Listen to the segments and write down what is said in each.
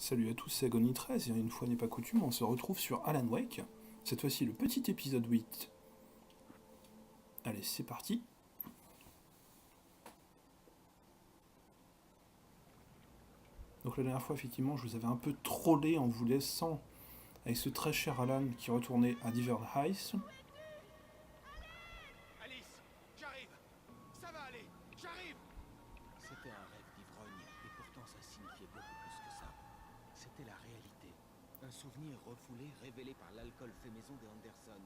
Salut à tous, c'est Agony13 et une fois n'est pas coutume, on se retrouve sur Alan Wake. Cette fois-ci le petit épisode 8. Allez, c'est parti. Donc la dernière fois, effectivement, je vous avais un peu trollé en vous laissant avec ce très cher Alan qui retournait à Divers Heights. Alice, j'arrive. Ça va aller, j'arrive. C'était un rêve d'ivrogne, et pourtant ça signifiait beaucoup plus que ça. C'était la réalité. Un souvenir refoulé, révélé par l'alcool fait maison des Anderson.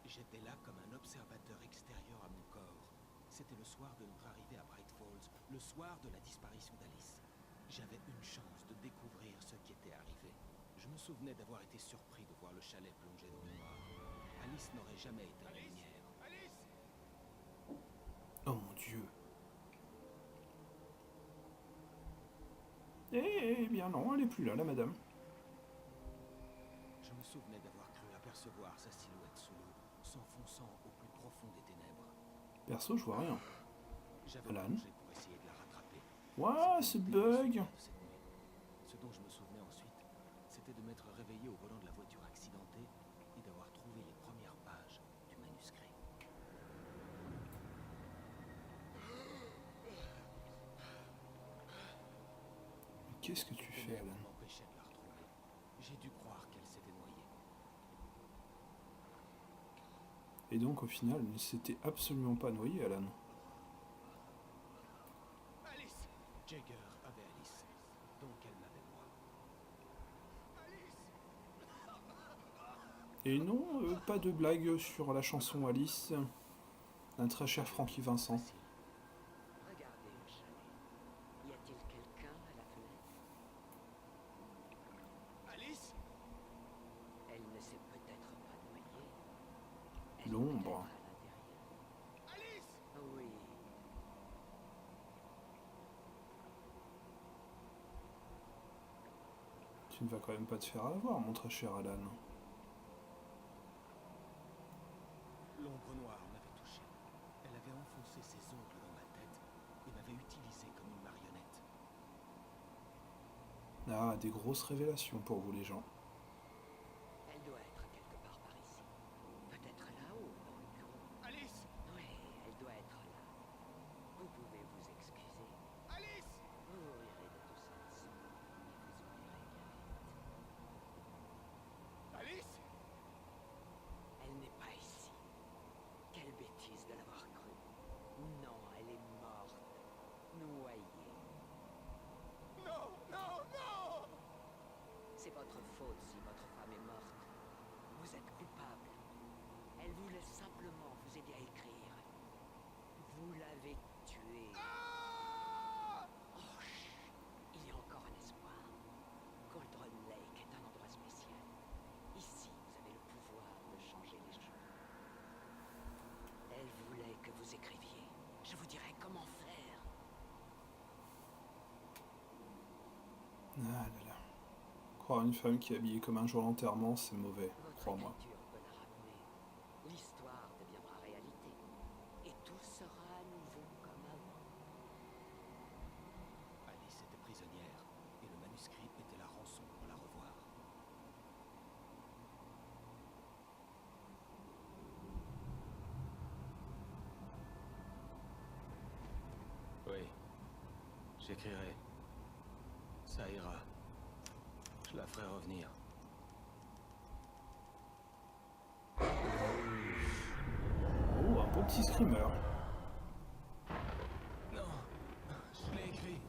J'étais là comme un observateur extérieur à mon corps. C'était le soir de notre arrivée à Bright Falls, le soir de la disparition d'Alice. J'avais une chance de découvrir ce qui était arrivé. Je me souvenais d'avoir été surpris de voir le chalet plongé dans le noir. Alice n'aurait jamais éteint la lumière. Alice. Oh mon dieu. Eh bien non, elle est plus là, la madame. Je me souvenais d'avoir cru apercevoir sa silhouette sous l'eau, s'enfonçant au plus profond des ténèbres. Perso, je vois rien. J'avais Alan. plongé pour essayer de la rattraper. Ouah, ce C'était bug. le souvenir de cette nuit. Ce dont je me souvenais ensuite, c'était de m'être réveillé au volant de la voiture accidentée et d'avoir trouvé les premières pages du manuscrit. Qu'est-ce que tu Les fais, ténèbres Alan? m'empêchaient de la retrouver. J'ai dû croire qu'elle s'était noyée. Et donc au final, il ne s'était absolument pas noyé, Alan. Alice. Jagger avait Alice, donc elle m'avait moi. Alice. Et non, pas de blague sur la chanson Alice d'un très cher Francky Vincent. Facile. Regardez le chalet. Y a-t-il quelqu'un à la fenêtre? Alice. Elle ne s'est peut-être pas noyée. Elle est L'ombre. peut-être à l'intérieur. Alice. Oui. Tu ne vas quand même pas te faire avoir, mon très cher Alan. L'ombre noire m'avait touché. Elle avait enfoncé ses ongles dans ma tête et m'avait utilisé comme une marionnette. Ah, des grosses révélations pour vous les gens. Elle doit être quelque part par ici. Peut-être là-haut, dans le bureau. Alice. Oui, elle doit être là. Vous pouvez vous excuser. Alice. Vous rirez de tout ça ensemble, mais vous oublierez bien vite. Alice. Elle n'est pas ici. Quelle bêtise de l'avoir cru. Non, elle est morte. Noyée. Non, non, non. C'est votre faute si votre femme est morte. Vous êtes coupable. Elle voulait simplement vous aider à écrire. Vous l'avez tuée. Ah. Oh, chut. Il y a encore un espoir. Cauldron Lake est un endroit spécial. Ici, vous avez le pouvoir de changer les choses. Elle voulait que vous écriviez. Je vous dirai comment faire. Ah là là. Croire une femme qui est habillée comme un jour d'enterrement, c'est mauvais, Votre crois-moi. écriture peut la ramener. L'histoire deviendra réalité. Et tout sera à nouveau comme avant. Alice était prisonnière et le manuscrit était la rançon pour la revoir. Oui, j'écrirai. Ça ira. Je la ferai revenir. Oh, un beau petit screamer. Non, je l'ai écrit.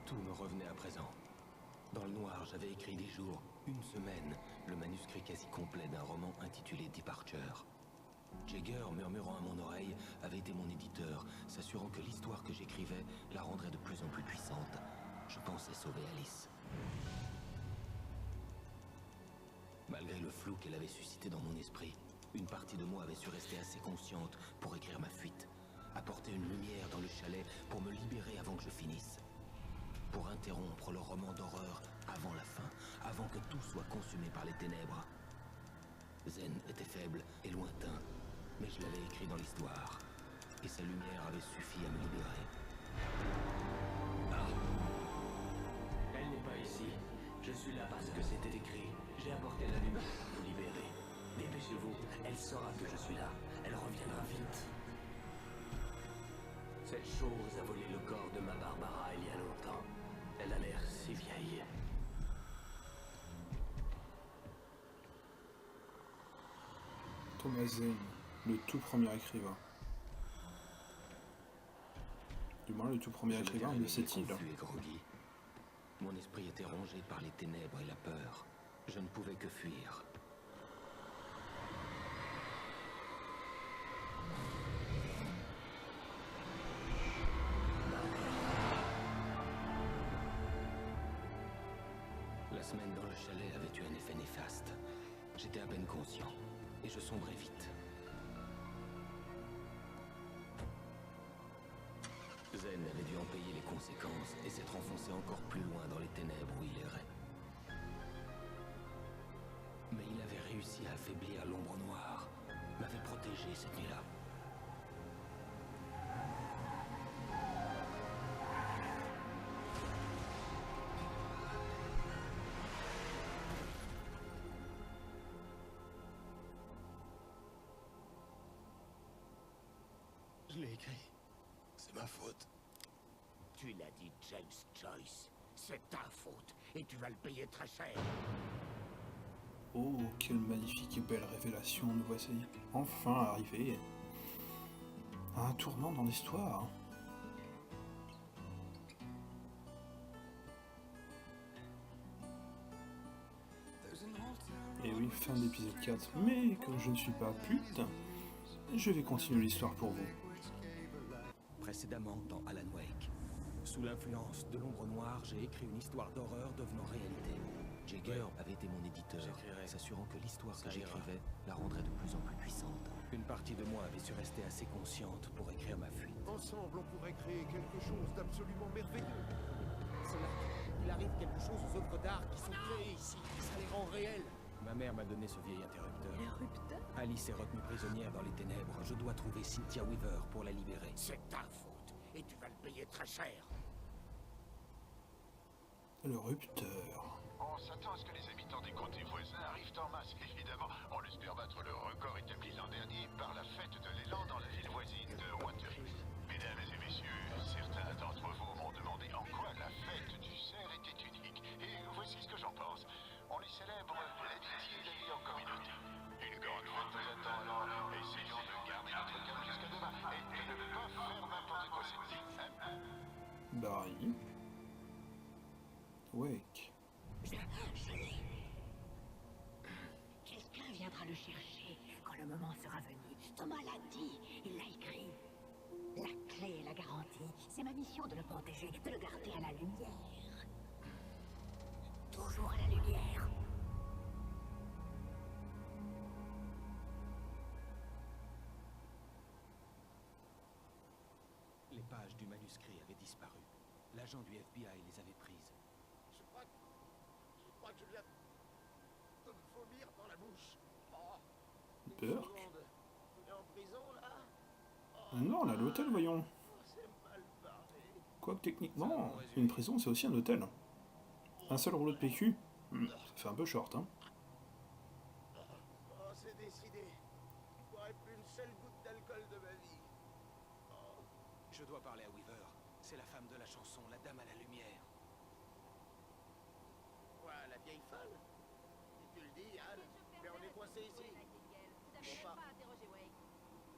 Tout me revenait à présent. Dans le noir, j'avais écrit des jours, une semaine, le manuscrit quasi complet d'un roman intitulé Departure. Jagger, murmurant à mon oreille, avait été mon éditeur, s'assurant que l'histoire que j'écrivais la rendrait de plus en plus puissante. Je pensais sauver Alice. Malgré le flou qu'elle avait suscité dans mon esprit, une partie de moi avait su rester assez consciente pour écrire ma fuite, apporter une lumière dans le chalet pour me libérer avant que je finisse. Pour interrompre le roman d'horreur avant la fin, avant que tout soit consumé par les ténèbres. Zen était faible et lointain, mais je l'avais écrit dans l'histoire, et sa lumière avait suffi à me libérer. Elle n'est pas ici. Je suis là parce que c'était écrit. J'ai apporté la lumière pour vous libérer. Dépêchez-vous, elle saura que je suis là. Elle reviendra vite. Cette chose a volé le corps de ma Barbara il y a longtemps. Elle a l'air si vieille. Thomas Zane, le tout premier écrivain. Du moins, le tout premier Je me écrivain, suis le réveillé sait-il? confus et groggy. Mon esprit était rongé par les ténèbres et la peur. Je ne pouvais que fuir. La semaine dans le chalet avait eu un effet néfaste. J'étais à peine conscient, et je sombrais vite. Zen avait dû en payer les conséquences et s'être enfoncé encore plus loin dans les ténèbres où il errait. Mais il avait réussi à affaiblir l'ombre noire, m'avait protégé cette nuit-là. Je l'ai écrit. C'est ma faute. Tu l'as dit, James Joyce. C'est ta faute, et tu vas le payer très cher. Oh, quelle magnifique et belle révélation, nous voici enfin arrivés à un tournant dans l'histoire. Et oui, fin de l'épisode 4. Mais comme je ne suis pas pute, je vais continuer l'histoire pour vous. Précédemment dans Alan Wake. Sous l'influence de l'ombre noire, j'ai écrit une histoire d'horreur devenant réalité. Jagger avait été mon éditeur, s'assurant que l'histoire que j'écrivais la rendrait de plus en plus puissante. Une partie de moi avait su rester assez consciente pour écrire ma fuite. Ensemble, on pourrait créer quelque chose d'absolument merveilleux. Cela, il arrive quelque chose aux œuvres d'art qui sont créées ici, ça les rend réelles. Ma mère m'a donné ce vieil interrupteur. Alice est retenue prisonnière dans les ténèbres. Je dois trouver Cynthia Weaver pour la libérer. C'est ta faute, et tu vas le payer très cher. Le rupteur. On s'attend à ce que les habitants des comtés voisins arrivent en masse, évidemment. On espère battre le record établi l'an dernier par la fête de l'élan dans la ville voisine de Waterloo. Mesdames et messieurs, certains d'entre vous m'ont demandé en quoi la fête du cerf était unique. Et voici ce que j'en pense. On y célèbre l'amitié et la vie en communauté. Une grande fête nous attend alors. Essayons de garder notre calme jusqu'à demain et de ne pas faire n'importe quoi cette nuit. Barry. Wake. Quelqu'un viendra le chercher quand le moment sera venu. Thomas l'a dit, il l'a écrit. La clé est la garantie. C'est ma mission de le protéger, de le garder à la lumière. Toujours à la lumière. Les pages du manuscrit avaient disparu. L'agent du FBI les avait prises. Je crois que je viens de me vomir dans la bouche. Oh, une Burke. seconde. Il est en prison, là? Non, là, l'hôtel, voyons. Oh, c'est mal barré. Quoique techniquement, une prison c'est aussi un hôtel. Un seul rouleau de PQ, ça fait un peu short, hein. Oh, c'est décidé. Je boirai plus une seule goutte d'alcool de ma vie. Oh, Je dois parler à Weaver. C'est la femme de la chanson, la dame à la lumière. quoi, la vieille folle? Si tu le dis, Anne, mais on est coincé ici. Bon, pas.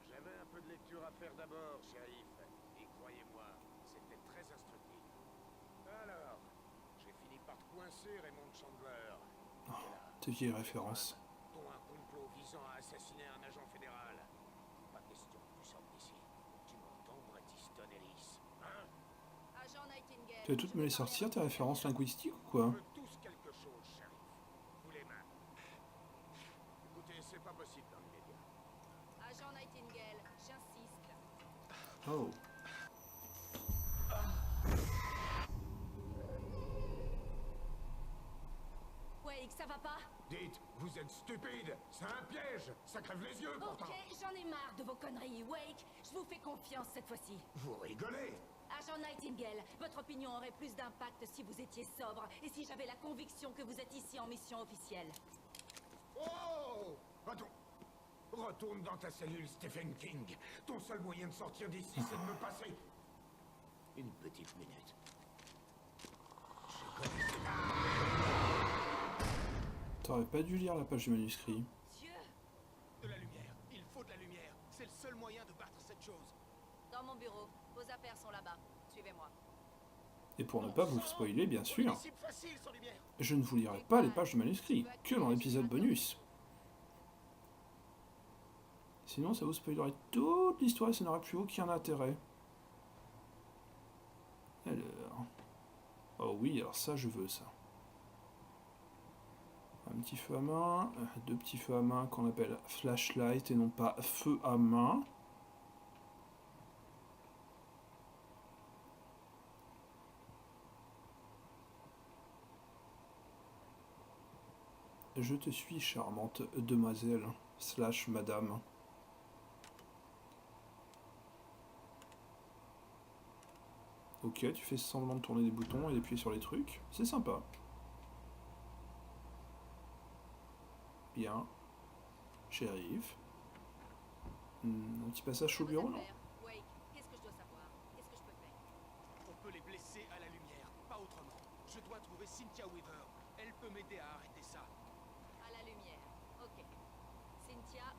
J'avais un peu de lecture à faire d'abord, shérif. Et croyez-moi, c'était très instructif. Alors, j'ai fini par te coincer, Raymond Chandler. Tes vieilles références. Dont un complot visant à assassiner un agent fédéral. Pas question que tu sortes d'ici. Tu m'entends, Bret Easton Ellis? Hein? Agent Nightingale. Tu vas toutes me les sortir, tes références linguistiques ou quoi? On veut tous quelque chose, shérif. Vous les mains. Écoutez, c'est pas possible dans l'immédiat. Agent Nightingale, j'insiste. Oh. Wake, ça va pas? Dites, vous êtes stupide. C'est un piège. Ça crève les yeux, pourtant. Ok, j'en ai marre de vos conneries. Wake, je vous fais confiance cette fois-ci. Vous rigolez. Agent Nightingale, votre opinion aurait plus d'impact si vous étiez sobre et si j'avais la conviction que vous êtes ici en mission officielle. Oh! Attends. Retourne dans ta cellule, Stephen King. Ton seul moyen de sortir d'ici, c'est de me passer. Une petite minute. Je connais ce gars. T'aurais pas dû lire la page du manuscrit. Dieu! De la lumière. Il faut de la lumière. C'est le seul moyen de battre cette chose. Dans mon bureau. Vos affaires sont là-bas. Suivez-moi. Et pour ne pas vous spoiler, bien sûr, C'est facile sans lumière. je ne vous lirai pas les pages du manuscrit, que dans l'épisode bonus. Sinon, ça vous spoilerait toute l'histoire et ça n'aurait plus aucun intérêt. Alors... Oh oui, alors ça, je veux ça. Un petit feu à main, deux petits feux à main qu'on appelle flashlight et non pas feu à main. Je te suis, charmante demoiselle, slash madame. Ok, tu fais semblant de tourner des boutons et d'appuyer sur les trucs. C'est sympa. Bien. Shérif. Un petit passage au bureau, non? Wake, qu'est-ce que je dois savoir? Qu'est-ce que je peux faire? On peut les blesser à la lumière, pas autrement. Je dois trouver Cynthia Weaver. Elle peut m'aider à arrêter ça. À la lumière. Ok. Cynthia,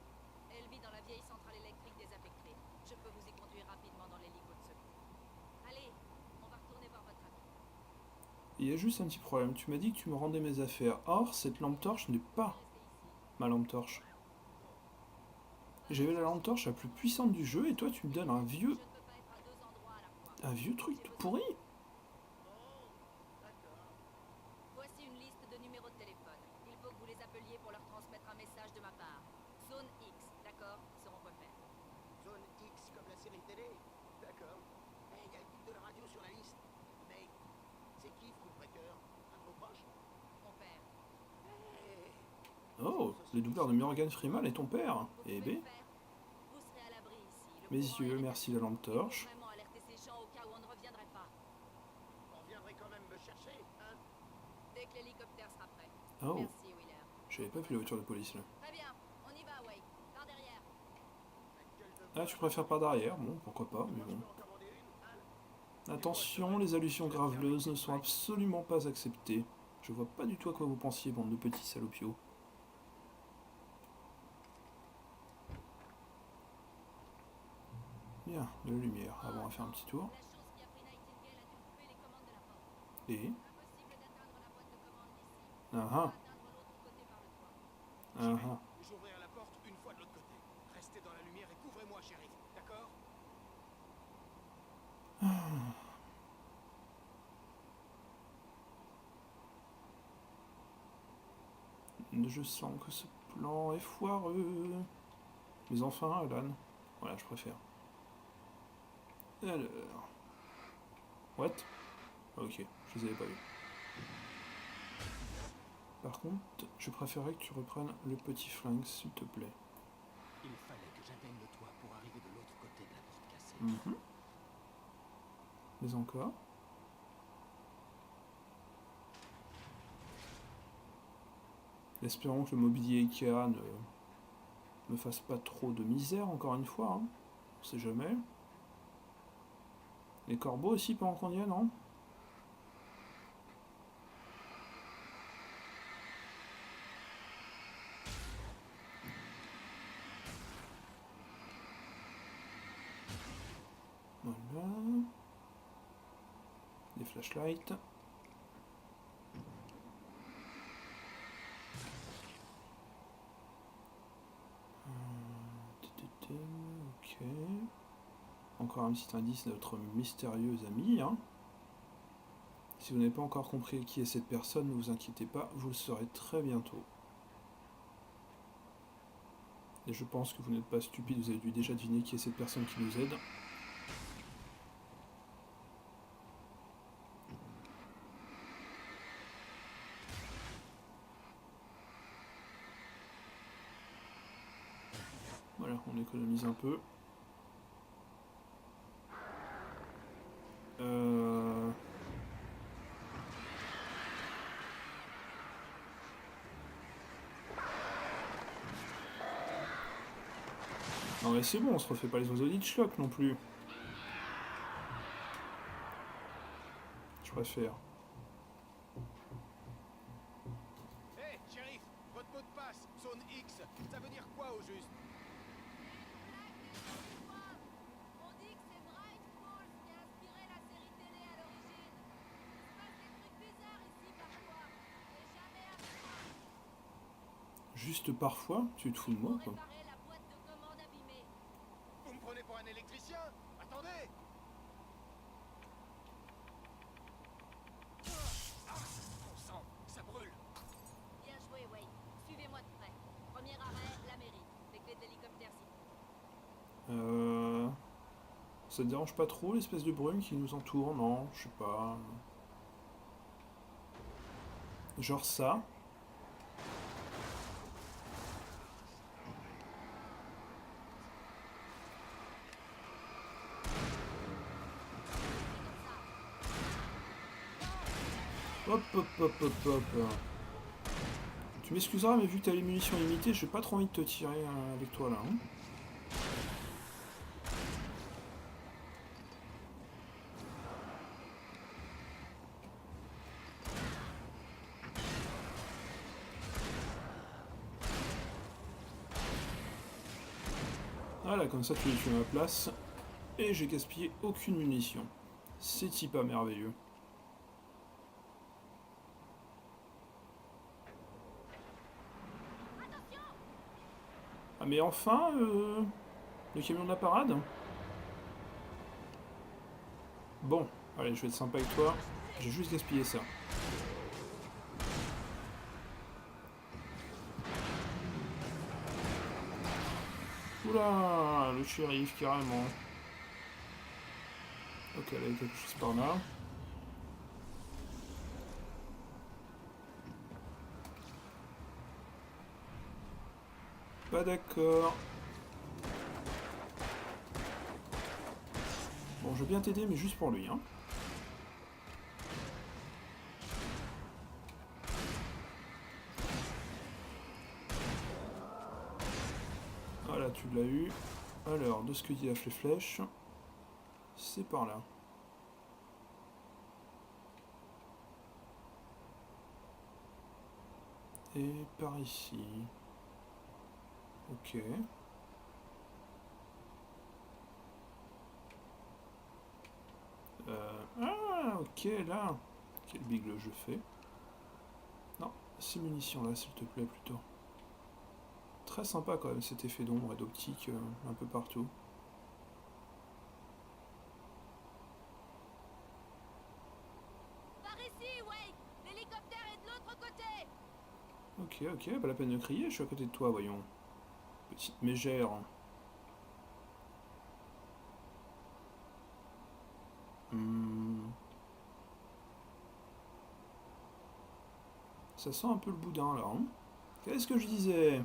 elle vit dans la vieille centrale électrique désaffectée. Je peux vous y conduire rapidement dans l'hélico de secours. Allez, on va retourner voir votre ami. Il y a juste un petit problème. Tu m'as dit que tu me rendais mes affaires. Or, cette lampe torche n'est pas ma lampe torche. J'avais la lampe torche la plus puissante du jeu et toi tu me donnes un Je vieux... ne peux pas être à 2 endroits à la fois. Un vieux truc tout pourri. Voici une liste de numéros de téléphone. Il faut que vous les appeliez pour leur transmettre un message de ma part. Zone X, d'accord? Ils seront repères. Zone X comme la série télé. D'accord. Eh, y a le type de la radio sur la liste. Mais c'est qui, Fruitbreaker? Un de vos proches? Mon père. Oh, le doubleur de Morgan Freeman est ton père. Vous Eh pouvez ben, le faire. Vous serez à l'abri ici. Le mes courant yeux, est merci la lampe rétabli. torche. Il faut vraiment alerter ces gens au cas où on ne reviendrait pas. On viendrait quand même me chercher, hein? Dès que l'hélicoptère sera prêt. Oh, Merci, Wheeler. j'avais pas vu la voiture de police là. Très bien, on y va, Wake. Par derrière. Ah, tu préfères par derrière? Bon, pourquoi pas, mais bon. Je peux en commander une, hein? Attention, les allusions graveleuses ne sont absolument pas acceptées. Je vois pas du tout à quoi vous pensiez, bande de petits salopios. Bien, de la lumière. Ah bon, on va faire un petit tour. La chose qui a pris Nightingale a dû couper les commandes de la porte. Et... Impossible d'atteindre la boîte de commande d'ici. Ah On ah, va atteindre l'autre côté par le toit. ah ah. J'ouvrirai la porte une fois de l'autre côté. Restez dans la lumière et couvrez-moi, shérif. D'accord? Je sens que ce plan est foireux. Mais enfin, Alan. Voilà, je préfère. Alors... What? Ok, je les avais pas vus. Par contre, je préférerais que tu reprennes le petit flingue, s'il te plaît. Il fallait que j'atteigne le toit pour arriver de l'autre côté de la porte cassée. Mhm. Mais encore. Espérons que le mobilier Ikea ne me fasse pas trop de misère, encore une fois. Hein. On sait jamais. Les corbeaux aussi pendant qu'on y est, non? Voilà. Des flashlights. Ok. Encore un petit indice de notre mystérieux ami. Hein. Si vous n'avez pas encore compris qui est cette personne, ne vous inquiétez pas, vous le saurez très bientôt. Et je pense que vous n'êtes pas stupide, vous avez dû déjà deviner qui est cette personne qui nous aide. Voilà, on économise un peu. Non mais c'est bon, on se refait pas les oiseaux d'Hitchcock non plus. Je préfère. Hé, shérif, votre mot de passe, zone X, ça veut dire quoi au juste? On dit que c'est Bright Falls qui a inspiré la série télé à l'origine. Il se passe des trucs bizarres ici parfois, mais jamais à ce Juste parfois, tu te fous de moi point. quoi. Réparer la boîte de commande abîmée. Vous me prenez pour un électricien? Attendez! Ah, bon sang, ça brûle! Bien joué, Wade. Suivez-moi de près. Premier arrêt, la mairie. Les clés de l'hélicoptère s'y Ça te dérange pas trop l'espèce de brume qui nous entoure? Non, je sais pas. Genre ça. Hop, hop, hop, hop, hop. Tu m'excuseras, mais vu que t'as les munitions limitées, j'ai pas trop envie de te tirer avec toi là. Hein. Voilà, comme ça tu les tues à ma place. Et j'ai gaspillé aucune munition. C'est pas merveilleux. Ah mais enfin, le camion de la parade. Bon, allez, je vais être sympa avec toi. J'ai juste gaspillé ça. Oula, le shérif, carrément. Ok, là, il y a quelque chose par là. Pas d'accord. Bon, je veux bien t'aider, mais juste pour lui, hein. Voilà, tu l'as eu. Alors, de ce que dit la flèche, c'est par là. Et par ici. Ok. Ah, ok, là. Quel big le jeu fait. Non, ces munitions-là, s'il te plaît, plutôt. Très sympa, quand même, cet effet d'ombre et d'optique un peu partout. Par ici, Wade. L'hélicoptère est de l'autre côté. Ok, pas la peine de crier, je suis à côté de toi, voyons. Petite mégère. Ça sent un peu le boudin, là, hein. Qu'est-ce que je disais?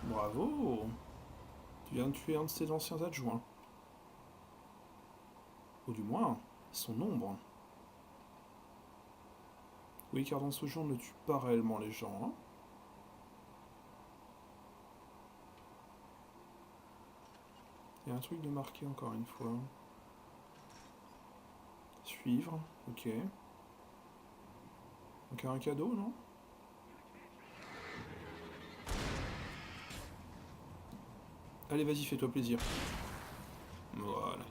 Bravo! Tu viens de tuer un de ses anciens adjoints. Ou du moins, son ombre. Oui, car dans ce genre, on ne tue pas réellement les gens, hein. Il y a un truc de marqué encore une fois. Suivre, ok. Donc un cadeau, non? Allez, vas-y, fais-toi plaisir. Voilà.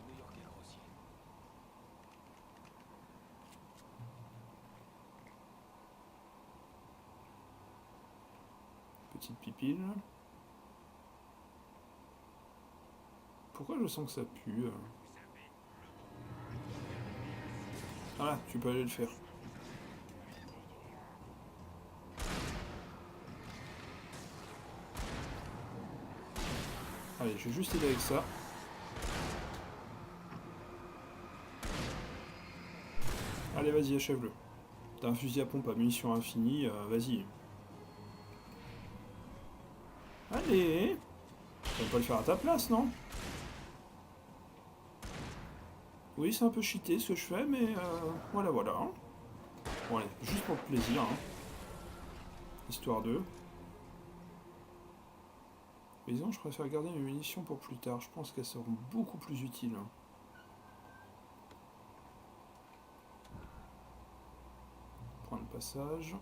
Petite pipile. Pourquoi je sens que ça pue Ah, tu peux aller le faire. Allez, je vais juste aider avec ça. Allez, vas-y, achève-le. T'as un fusil à pompe à munitions infinies, vas-y. Allez! Tu vas pas le faire à ta place, non? Oui, c'est un peu cheaté ce que je fais, mais voilà. Hein. Bon allez, juste pour le plaisir, hein. Histoire de... Mais disons, je préfère garder mes munitions pour plus tard. Je pense qu'elles seront beaucoup plus utiles. Point de passage.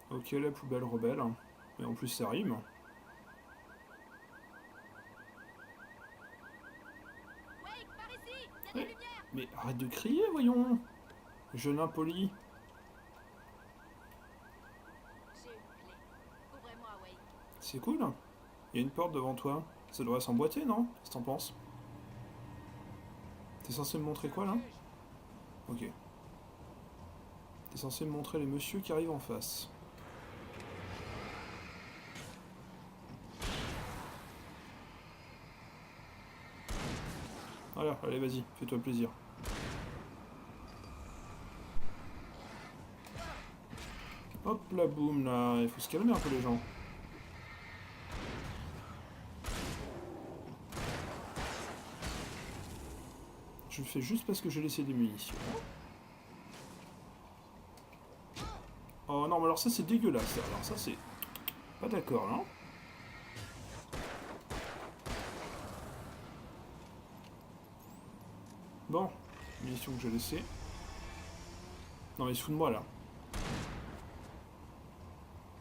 Ok, la poubelle rebelle. Et en plus, ça rime. Wake, par ici! Y a Ouais. des lumières! Mais arrête de crier, voyons! Jeune impoli. J'ai une clé. Ouvrez-moi, Wake. C'est cool. Il y a une porte devant toi. Ça devrait s'emboîter, non? Qu'est-ce que t'en penses? T'es censé me montrer quoi, là? Ok. T'es censé me montrer les messieurs qui arrivent en face. Voilà, allez, vas-y, fais-toi plaisir. Hop là, boum, là. Il faut se calmer un peu, les gens. Je le fais juste parce que j'ai laissé des munitions. Oh non, mais alors ça, c'est dégueulasse. Alors ça, c'est... Pas d'accord, non? Bon, munitions que j'ai laissées. Non mais se de moi là.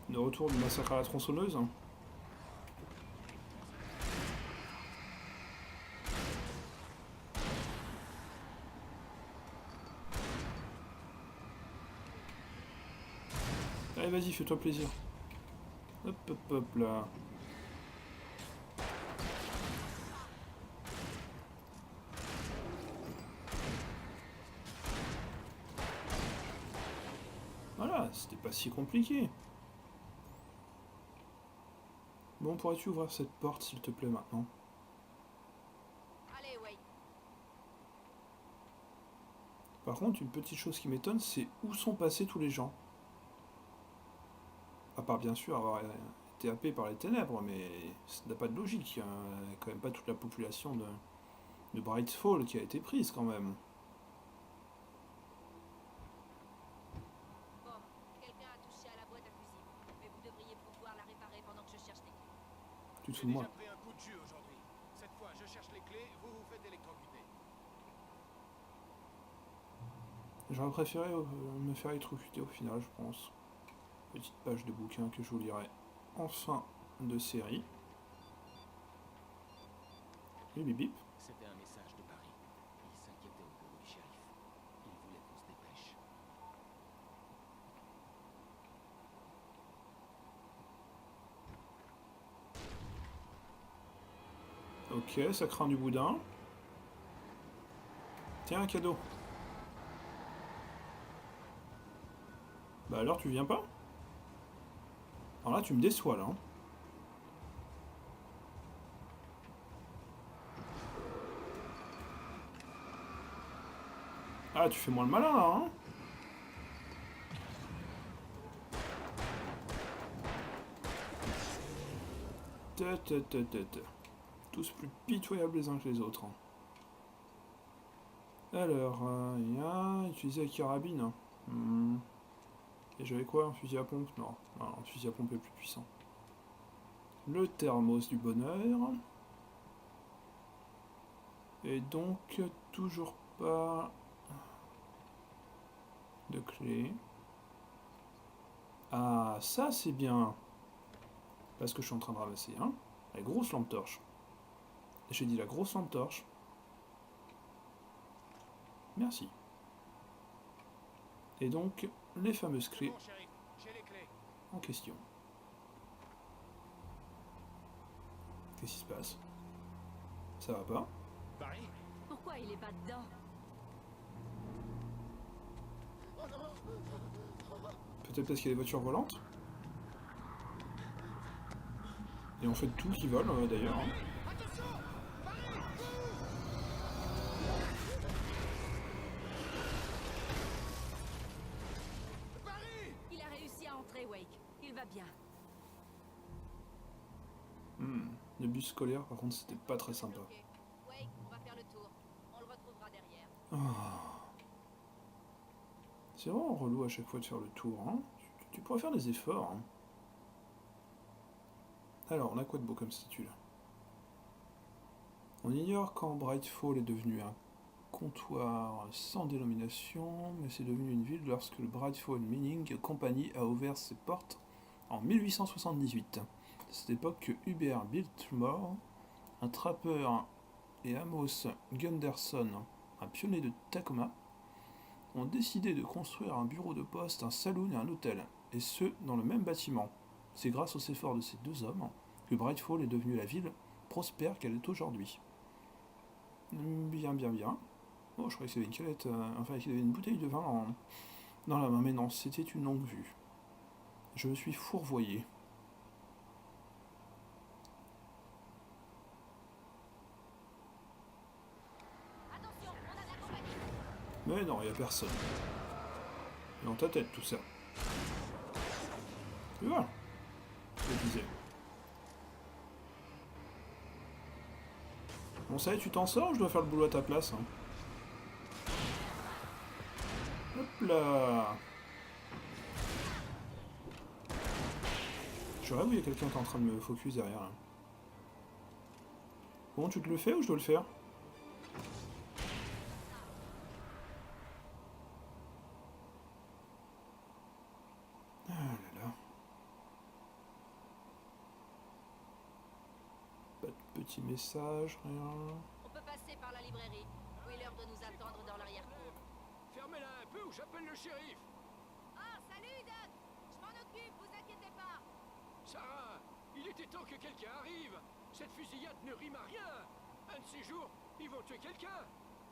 De retour du massacre à la tronçonneuse. Allez vas-y, fais-toi plaisir. Hop hop hop là. Voilà, c'était pas si compliqué. Bon, pourrais-tu ouvrir cette porte, s'il te plaît, maintenant? Allez, Wake. Par contre, une petite chose qui m'étonne, c'est où sont passés tous les gens. À part, bien sûr, avoir été happé par les ténèbres, mais ça n'a pas de logique. Hein. Il n'y a quand même pas toute la population de Brightfall qui a été prise, quand même. Bon, quelqu'un a touché à la boîte à fusibles. Mais vous devriez pouvoir la réparer pendant que je cherche les clés. Tu te J'ai fous de moi. déjà pris un coup de jus aujourd'hui. Cette fois, je cherche les clés, vous vous faites électrocuter. J'aurais préféré me faire électrocuter au final, je pense. Petite page de bouquin que je vous lirai en fin de série. Et bip bip. C'était un message de Paris. Il s'inquiétait au bureau du shérif. Il voulait qu'on se dépêche. Ok, ça craint du boudin. Tiens, un cadeau. Bah alors, tu viens pas? Alors là, tu me déçois, là. Hein. Ah, tu fais moins le malin, là, hein? Tous plus pitoyables les uns que les autres. Hein. Alors, il y a utilisé la carabine. Hein. Et j'avais quoi? Un fusil à pompe? Non, non, un fusil à pompe est plus puissant. Le thermos du bonheur. Et donc, toujours pas de clé. Ah, ça c'est bien. Parce que je suis en train de ramasser, hein. La grosse lampe torche. J'ai dit la grosse lampe torche. Merci. Et donc, les fameuses clés Bon, shérif, j'ai les clés. en question. Qu'est-ce qui se passe? Ça va pas? Paris? Pourquoi il est pas dedans? Peut-être parce qu'il y a des voitures volantes? Et on fait tout qui vole d'ailleurs. Hein. Attention! Paris! Paris! Il a réussi à entrer, Wake. Il va bien. Le bus scolaire, par contre, c'était pas très sympa. Ok. Wake, on va faire le tour. On le retrouvera derrière. C'est vraiment relou à chaque fois de faire le tour. Hein. Tu pourrais faire des efforts. Hein. Alors, on a quoi de beau comme statue là? On ignore quand Brightfall est devenu un comptoir sans dénomination, mais c'est devenu une ville lorsque le Brightfall Mining Company a ouvert ses portes en 1878. C'est à cette époque que Hubert Biltmore, un trappeur, et Amos Gunderson, un pionnier de Tacoma, ont décidé de construire un bureau de poste, un saloon et un hôtel, et ce, dans le même bâtiment. C'est grâce aux efforts de ces deux hommes que Brightfall est devenue la ville prospère qu'elle est aujourd'hui. Bien. Oh, je croyais qu'il y avait une canette, qu'il y avait une bouteille de vin dans la main, mais non, c'était une longue vue. Je me suis fourvoyé. Attention, on a de la compagnie. Mais non, il n'y a personne. Dans ta tête, tout ça. Et voilà. Je le disais. Bon, ça y est, tu t'en sors ou je dois faire le boulot à ta place hein? Hop là. Je rêve où il y a quelqu'un qui est en train de me focus derrière là. Bon, tu te le fais ou je dois le faire? Ah là là. Pas de petit message, rien. On peut passer par la librairie. Wheeler doit nous attendre dans l'arrière-cour. Fermez-la un peu ou j'appelle le shérif. Ah, salut, Doc. Je m'en occupe, vous inquiétez pas. Sarah, il était temps que quelqu'un arrive. Cette fusillade ne rime à rien. Un de ces jours, ils vont tuer quelqu'un.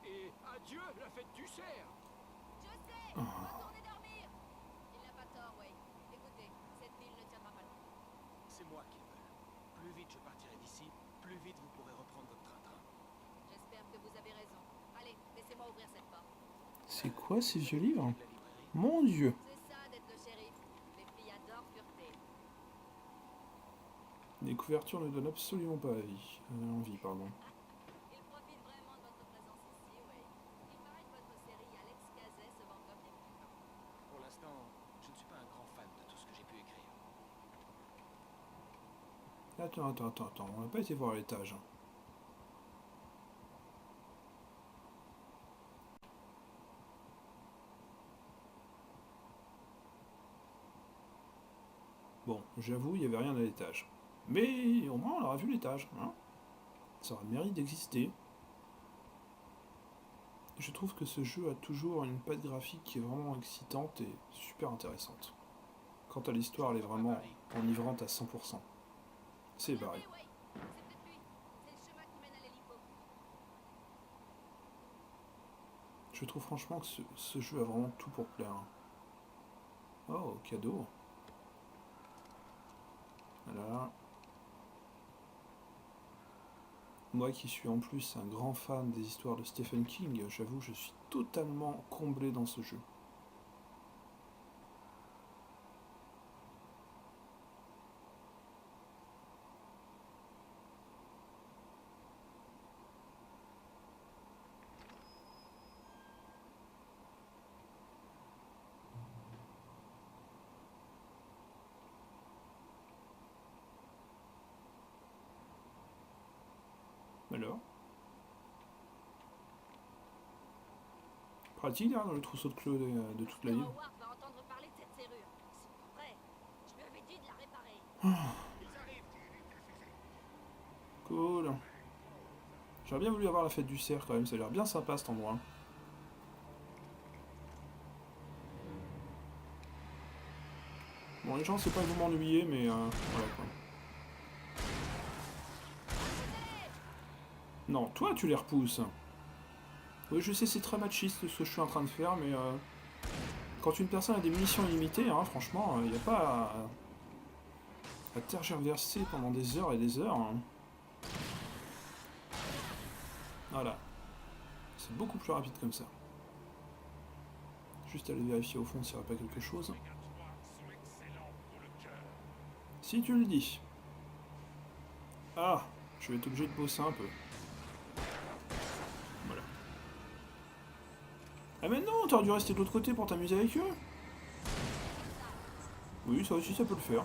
Et adieu la fête du cerf. Je sais. Retournez dormir. Il n'a pas tort, Wade. Écoutez, cette ville ne tiendra pas longtemps. C'est moi qui le veux. Plus vite je partirai d'ici, plus vite vous pourrez reprendre votre train-train. J'espère que vous avez raison. Allez, laissez-moi ouvrir cette porte. C'est quoi ces vieux livres? La librairie. Mon Dieu. C'est ça d'être le shérif. Les filles adorent fureter. Les couvertures ne donnent absolument pas envie, pardon. Il profite vraiment de votre présence ici, Wade. Il paraît que votre série Alex Cazet se vend comme des petits pains. Pour l'instant, je ne suis pas un grand fan de tout ce que j'ai pu écrire. Attends, on n'a pas été voir à l'étage. Bon, j'avoue, il n'y avait rien à l'étage. Mais au moins, on aura vu l'étage. Hein, ça aura le mérite d'exister. Je trouve que ce jeu a toujours une patte graphique qui est vraiment excitante et super intéressante. Quant à l'histoire, elle est vraiment enivrante à 100%. C'est barré. Regardez, Wade. C'est peut-être lui. C'est le chemin qui mène à l'hélico. Je trouve franchement que ce jeu a vraiment tout pour plaire. Oh, cadeau. Voilà. Moi qui suis en plus un grand fan des histoires de Stephen King, j'avoue je suis totalement comblé dans ce jeu. Alors, pratique hein, dans le trousseau de clés de toute la ville. Howard va entendre parler de cette serrure. C'est pas vrai. Je lui avais dit de la réparer. Cool. J'aurais bien voulu avoir la fête du cerf quand même, ça a l'air bien sympa cet endroit. Bon, les gens, c'est pas que vous m'ennuyez, mais voilà quoi. Non, toi tu les repousses. Oui, je sais, c'est très machiste ce que je suis en train de faire, mais quand une personne a des munitions illimitées, hein, franchement, il n'y a pas à tergiverser pendant des heures et des heures. Hein. Voilà. C'est beaucoup plus rapide comme ça. Juste aller vérifier au fond s'il n'y aurait pas quelque chose. Si tu le dis. Ah, je vais être obligé de bosser un peu. Voilà. Ah mais non, t'aurais dû rester de l'autre côté pour t'amuser avec eux. Oui, ça aussi, ça peut le faire.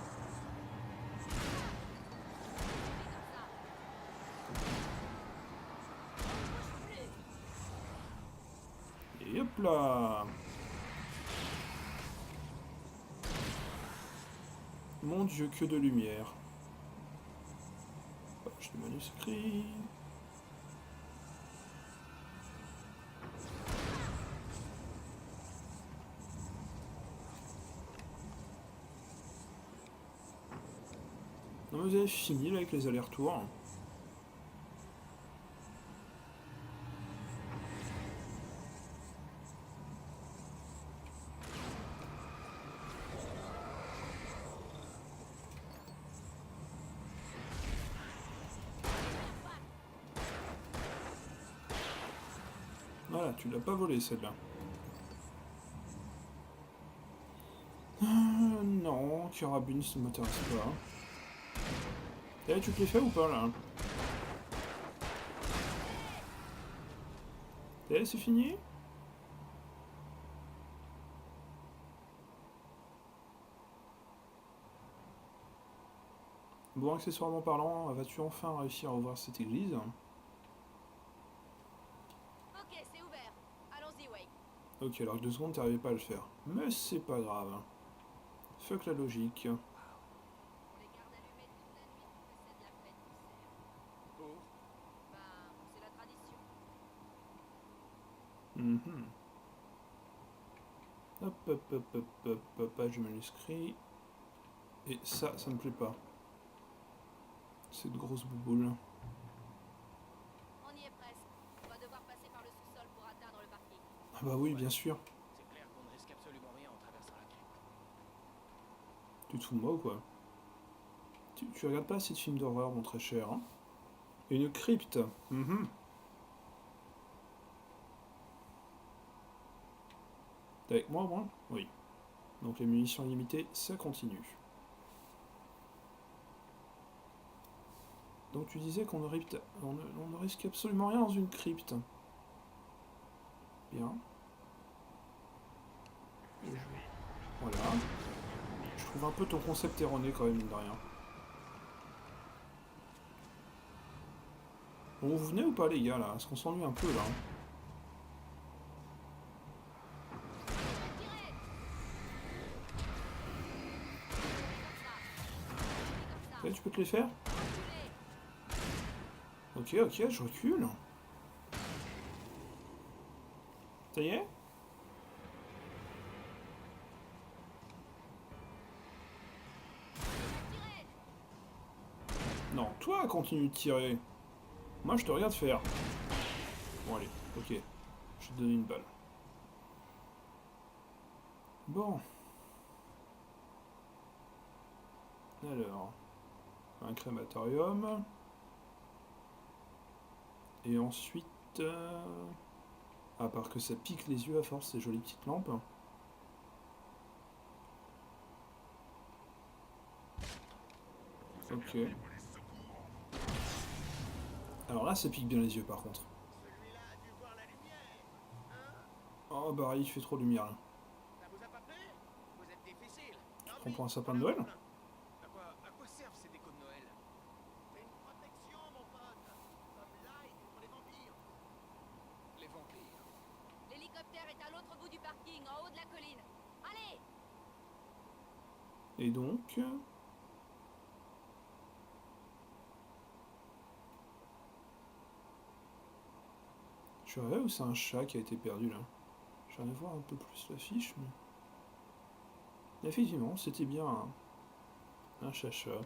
Et hop là. Mon Dieu, que de lumière. Page de manuscrit. Non, mais vous avez fini là avec les allers-retours. Voilà, tu l'as pas volé celle-là. Non, carabine, ça m'intéresse pas. Eh, tu te les fais ou pas là? Eh, c'est fini? Bon, accessoirement parlant, vas-tu enfin réussir à ouvrir cette église? Ok, c'est ouvert. Allons-y, Wake. Ok, alors que 2 secondes, t'arrivais pas à le faire. Mais c'est pas grave. Fuck la logique. On les garde allumés toute la nuit pour que c'est de la fête, tu sais. Pour Ben, c'est la tradition. Mhm. Hop, hop, hop, hop, hop, hop, page de manuscrit. Et ça me plaît pas. Cette grosse bouboule. On y est presque. On va devoir passer par le sous-sol pour atteindre le parking. Ah bah oui, bien sûr. c'est clair qu'on ne risque absolument rien en traversant la crypte. Tu te fous de moi ou quoi? Tu regardes pas assez de films d'horreur, mon très cher, hein? Une crypte. Mhm. T'es avec moi, moi? Oui. Donc les munitions limitées, ça continue. Donc tu disais qu'on ne, on ne risque absolument rien dans une crypte. Bien. Voilà. Je trouve un peu ton concept erroné quand même, mine de rien. Bon, vous venez ou pas les gars là? Est-ce qu'on s'ennuie un peu là? Ouais, tu peux te les faire? Ok, ok, je recule. Ça y est? Non, toi continue de tirer. Moi je te regarde faire. Bon allez, ok. Je vais te donner une balle. Bon. Alors. Un crématorium. Et ensuite... à part que ça pique les yeux à force, ces jolies petites lampes. Ok. Alors là, ça pique bien les yeux par contre. Celui-là a dû voir la lumière. Hein? Oh bah il fait trop de lumière là. Ça vous a pas plu? Vous êtes difficile. Tu te prends pour un sapin de Noël? À quoi servent ces décos de Noël? C'est une protection, mon pote. Comme l'ail contre les vampires. Les vampires. L'hélicoptère est à l'autre bout du parking, en haut de la colline. Allez! Et donc... Je suis arrivé ou c'est un chat qui a été perdu là? J'aimerais voir un peu plus l'affiche, mais... Effectivement, c'était bien un chat-chat.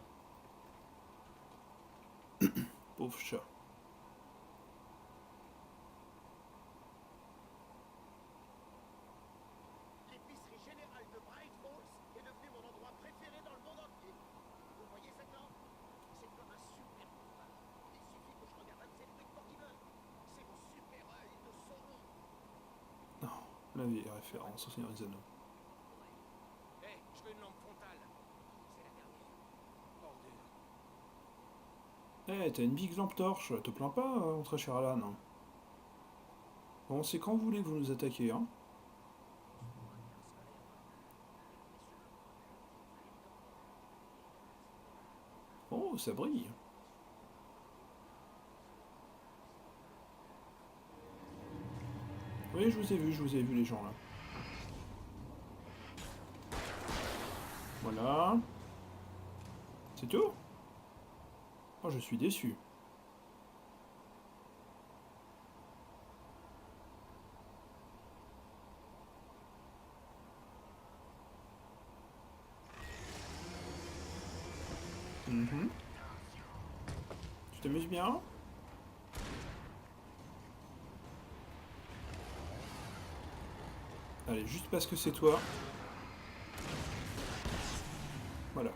Pauvre chat. L'épicerie générale de Bright Falls est devenue mon endroit préféré dans le monde entier. Vous voyez cette lampe? C'est comme un super pouvoir. Il suffit que je regarde un de ces trucs pour qu'il meure. C'est mon super œil de Sauron. Non, la vieille référence au Seigneur des Anneaux. Hé, je veux une lampe frontale. C'est la dernière. Ordure. Eh, t'as une big lampe torche, te plains pas, mon très cher Alan. Bon, c'est quand vous voulez que vous nous attaquiez, hein? Oh, ça brille. Oui, je vous ai vu les gens là. Voilà. C'est tout? Oh, je suis déçu. Mhm. Tu t'amuses bien? Allez, juste parce que c'est toi. Voilà.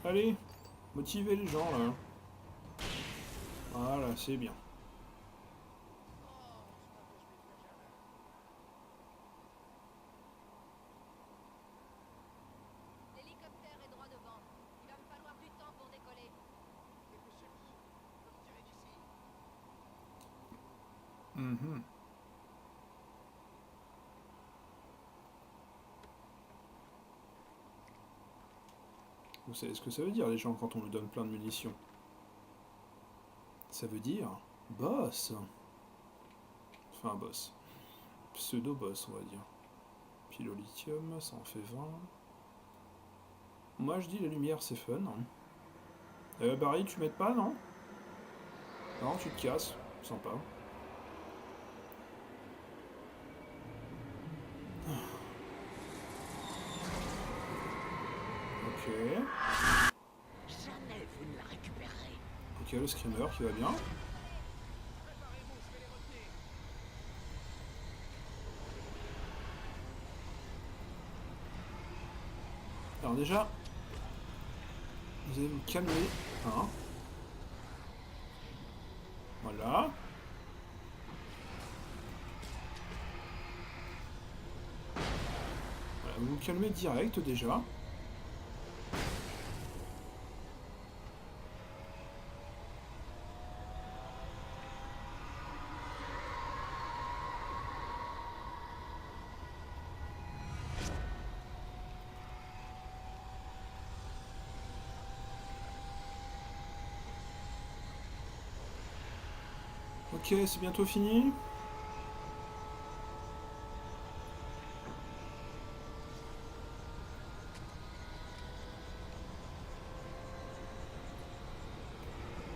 Allez, motivez les gens là. Voilà, c'est bien. L'hélicoptère est droit devant. Il va me falloir du temps pour décoller. Dépêchez-vous. Je me tirer d'ici. Mhm. Vous savez ce que ça veut dire, les gens, quand on nous donne plein de munitions? Ça veut dire boss. Enfin, boss. Pseudo-boss, on va dire. Pile au lithium, ça en fait 20. Moi, je dis la lumière, c'est fun. Barry, tu m'aides pas, non? Non, tu te casses. Sympa. Ok. Jamais vous ne la récupérerez. Ok, le screamer qui va bien. Préparez-vous, je vais les retenir. Alors déjà, vous allez vous calmer. Hein. Voilà. Voilà, vous vous calmez direct déjà. Ok, c'est bientôt fini.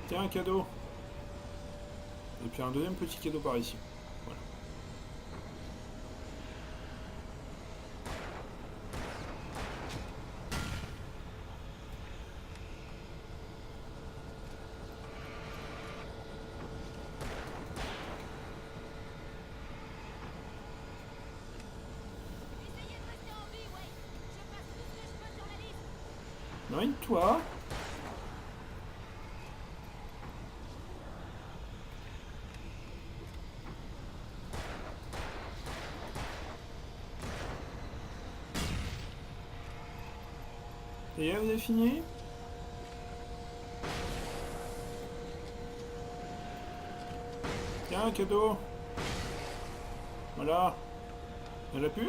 Tiens, un cadeau. Et puis un deuxième petit cadeau par ici. Voilà. Essayez de rester en vie, ouais. Je passe tout ce que je peux sur la liste. Non, toi. Et là, vous avez fini? Tiens, un cadeau. Voilà. Elle a pu?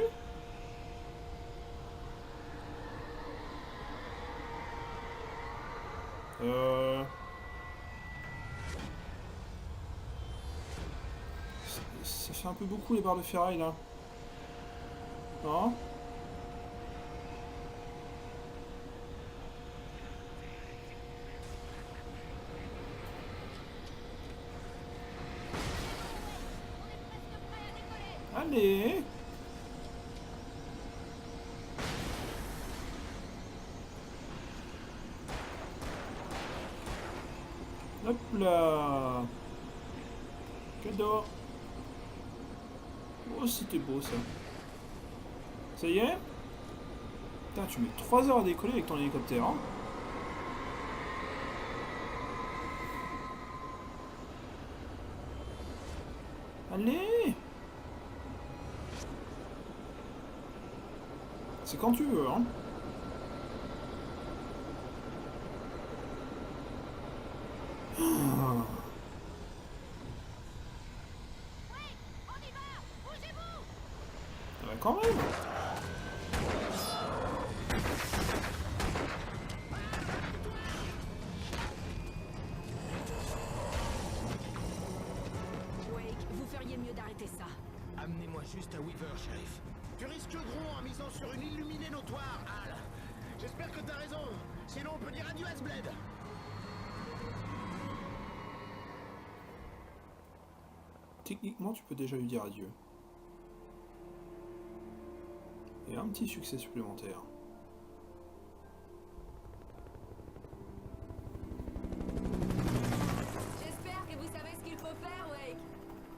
Ça fait un peu beaucoup les barres de ferraille là. Non? Allez! Hop là! Cadeau! Oh, c'était beau ça. Ça y est? Putain, tu mets 3 heures à décoller avec ton hélicoptère, hein? Allez! C'est quand tu veux, hein? Ouais, quand même. Wake, vous feriez mieux d'arrêter ça. Amenez-moi juste à Weaver, shérif. Tu risques gros en misant sur une illuminée notoire, Al. J'espère que t'as raison. Sinon, on peut dire adieu à ce bled. Techniquement, tu peux déjà lui dire adieu. Et un petit succès supplémentaire. J'espère que vous savez ce qu'il faut faire, Wake.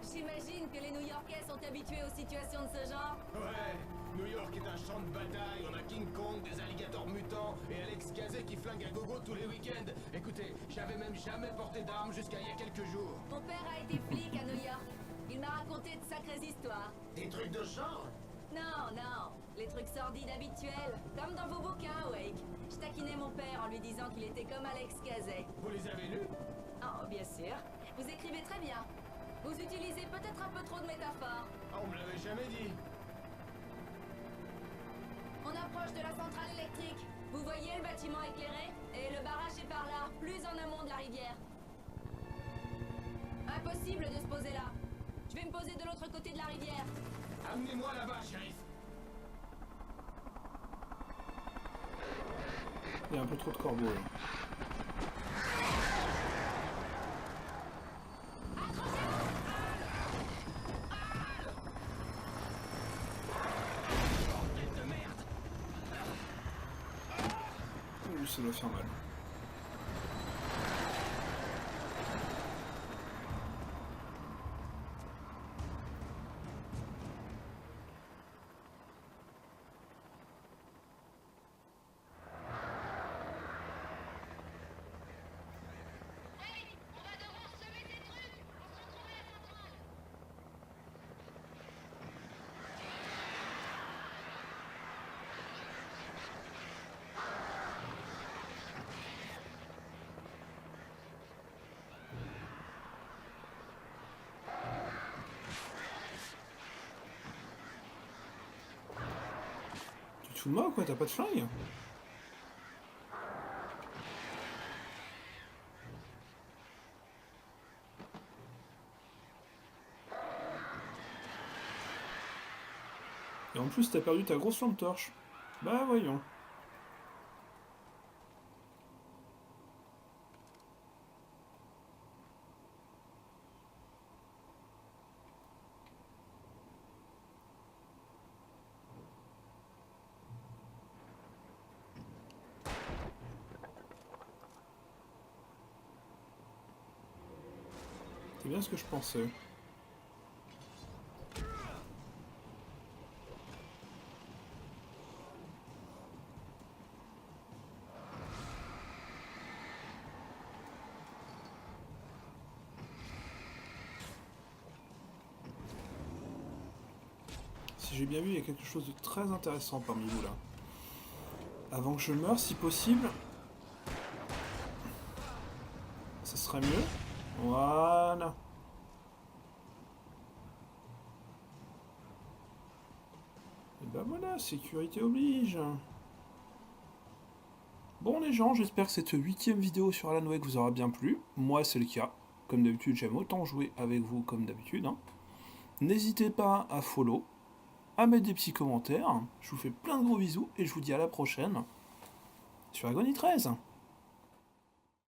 J'imagine que les New-Yorkais sont habitués aux situations de ce genre. Ouais, New York est un champ de bataille. On a King Kong, des alligators mutants et Alex Gazet qui flingue à gogo tous les week-ends. Écoutez, j'avais même jamais porté d'armes jusqu'à il y a quelques jours. Mon père a été flic à New York. Il m'a raconté de sacrées histoires. Des trucs de genre? Non, non, les trucs sordides habituels, comme dans vos bouquins, Wake. Je taquinais mon père en lui disant qu'il était comme Alex Gazet. Vous les avez lus? Oh, bien sûr. Vous écrivez très bien. Vous utilisez peut-être un peu trop de métaphores. Ah, on me l'avait jamais dit. On approche de la centrale électrique. Vous voyez le bâtiment éclairé? Et le barrage est par là, plus en amont de la rivière. Impossible de se poser là. Je vais me poser de l'autre côté de la rivière. Amenez-moi là-bas, shérif. Il y a un peu trop de corbeaux là. Ouh, ça doit faire mal. Tu te fous de moi ou quoi? T'as pas de flingue? Et en plus t'as perdu ta grosse lampe torche. Bah voyons. C'est bien ce que je pensais. Si j'ai bien vu, il y a quelque chose de très intéressant parmi vous là. Avant que je meure, si possible, ça serait mieux. Voilà. Et ben voilà, sécurité oblige. Bon les gens, j'espère que cette 8e vidéo sur Alan Wake vous aura bien plu. Moi c'est le cas. Comme d'habitude, j'aime autant jouer avec vous comme d'habitude. Hein. N'hésitez pas à follow, à mettre des petits commentaires. Je vous fais plein de gros bisous et je vous dis à la prochaine sur Agony 13.